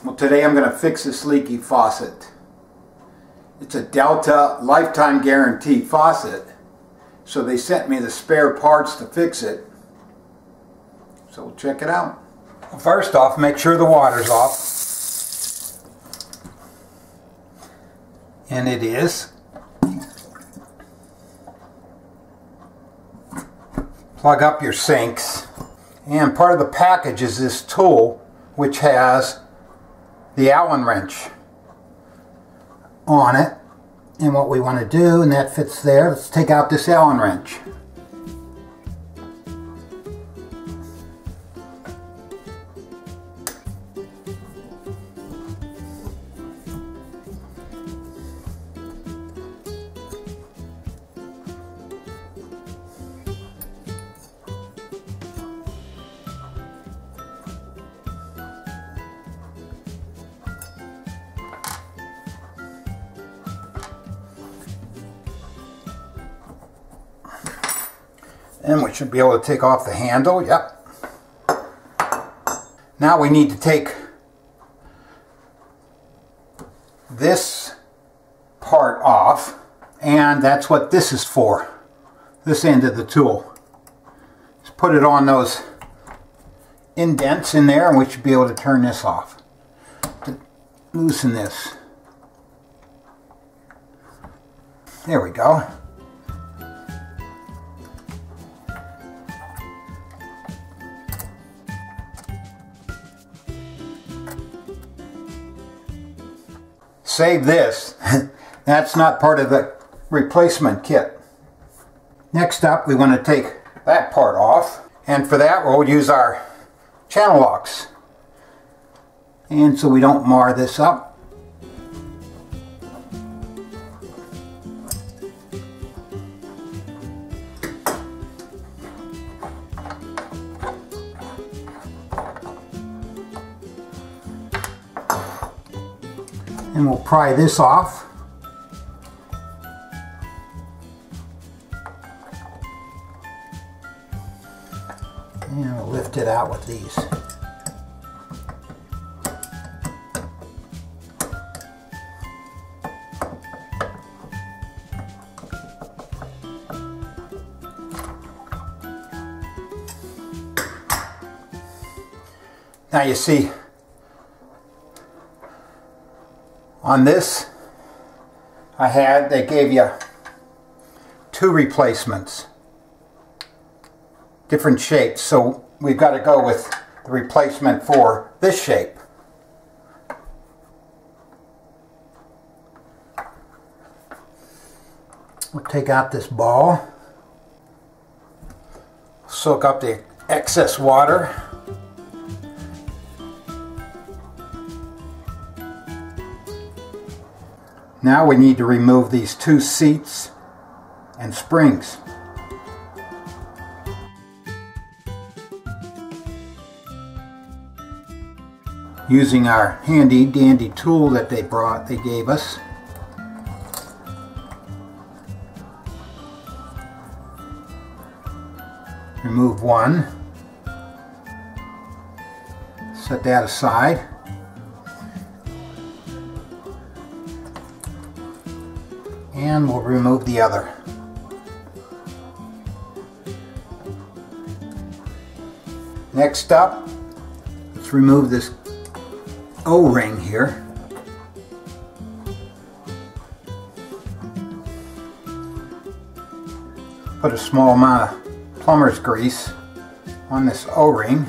Well, today I'm going to fix this leaky faucet. It's a Delta lifetime guarantee faucet, so they sent me the spare parts to fix it. So we'll check it out. Well, first off, make sure the water's off. And it is. Plug up your sinks. And part of the package is this tool, which has the Allen wrench on it. And what we want to do, and that fits there, let's take out this Allen wrench. And we should be able to take off the handle. Yep. Now we need to take this part off, and that's what this is for. This end of the tool. Just put it on those indents in there, and we should be able to turn this off. To loosen this. There we go. Save this. That's not part of the replacement kit. Next up, we want to take that part off, and for that we'll use our channel locks. And so we don't mar this up. And we'll pry this off. And we'll lift it out with these. Now you see, on this, they gave you 2 replacements, different shapes, so we've got to go with the replacement for this shape. We'll take out this ball, soak up the excess water. Now we need to remove these 2 seats and springs. Using our handy dandy tool that they gave us. Remove one. Set that aside. And we'll remove the other. Next up, let's remove this O-ring here. Put a small amount of plumber's grease on this O-ring.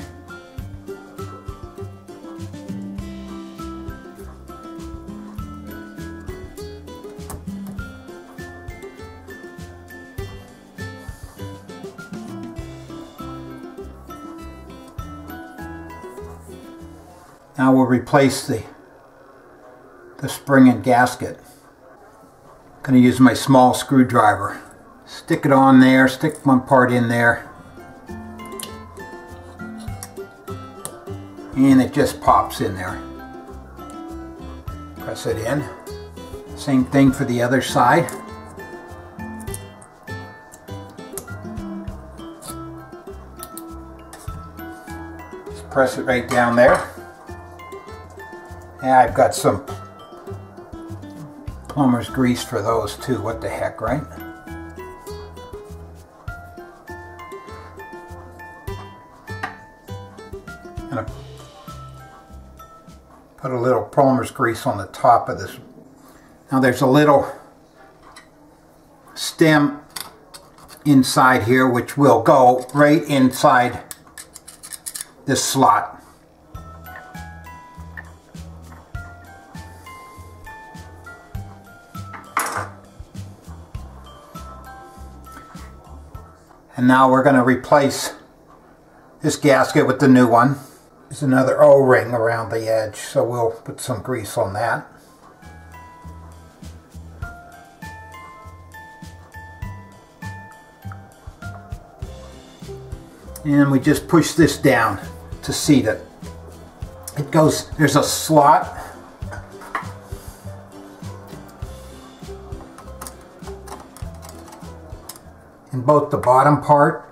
Now we'll replace the spring and gasket. I'm going to use my small screwdriver. Stick it on there, stick one part in there, and it just pops in there. Press it in. Same thing for the other side. Just press it right down there. Yeah, I've got some plumber's grease for those too. What the heck, right? Gonna put a little plumber's grease on the top of this. Now there's a little stem inside here which will go right inside this slot. And now we're going to replace this gasket with the new one. There's another O-ring around the edge, so we'll put some grease on that. And we just push this down to seat it. It goes, there's a slot. In both the bottom part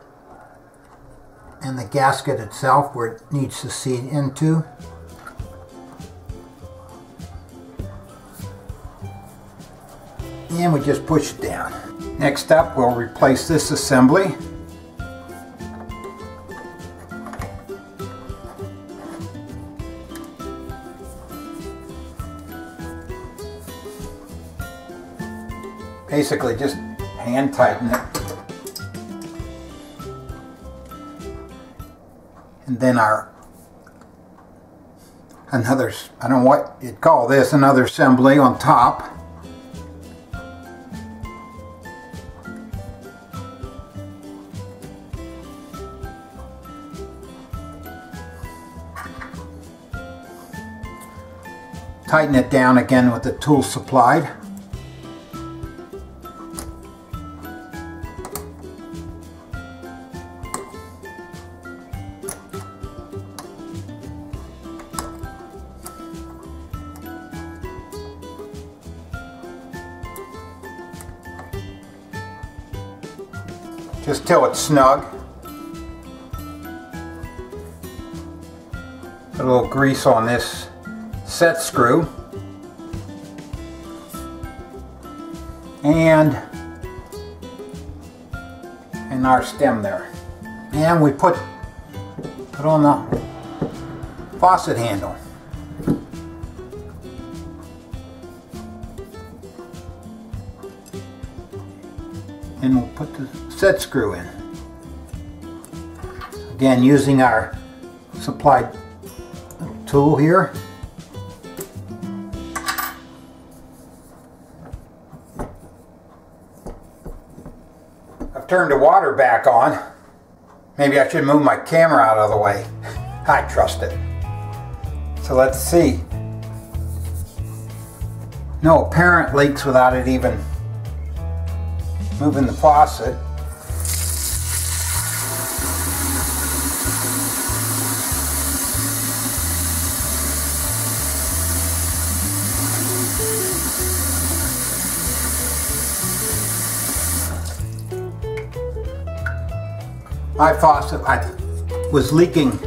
and the gasket itself where it needs to seat into. And we just push it down. Next up, we'll replace this assembly. Basically just hand tighten it. And then another, I don't know what you'd call this, another assembly on top. Tighten it down again with the tool supplied. Just till it's snug. Put a little grease on this set screw. And our stem there. And we put on the faucet handle. And we'll put the set screw in. Again, using our supplied tool here. I've turned the water back on. Maybe I should move my camera out of the way. I trust it. So let's see. No apparent leaks without it even moving the faucet. My faucet was leaking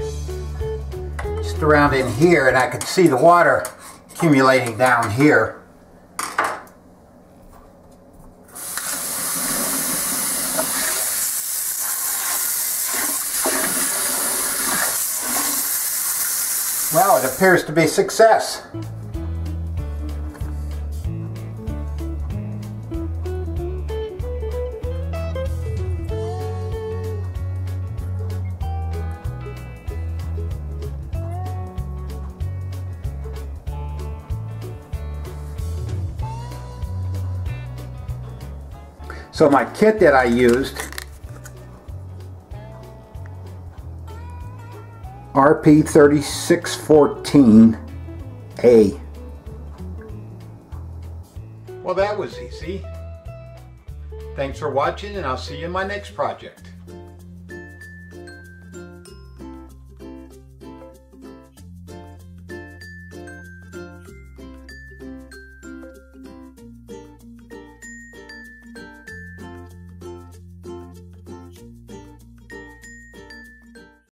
just around in here, and I could see the water accumulating down here. Well, it appears to be a success. So my kit that I used, RP3614A. Well, that was easy. Thanks for watching, and I'll see you in my next project.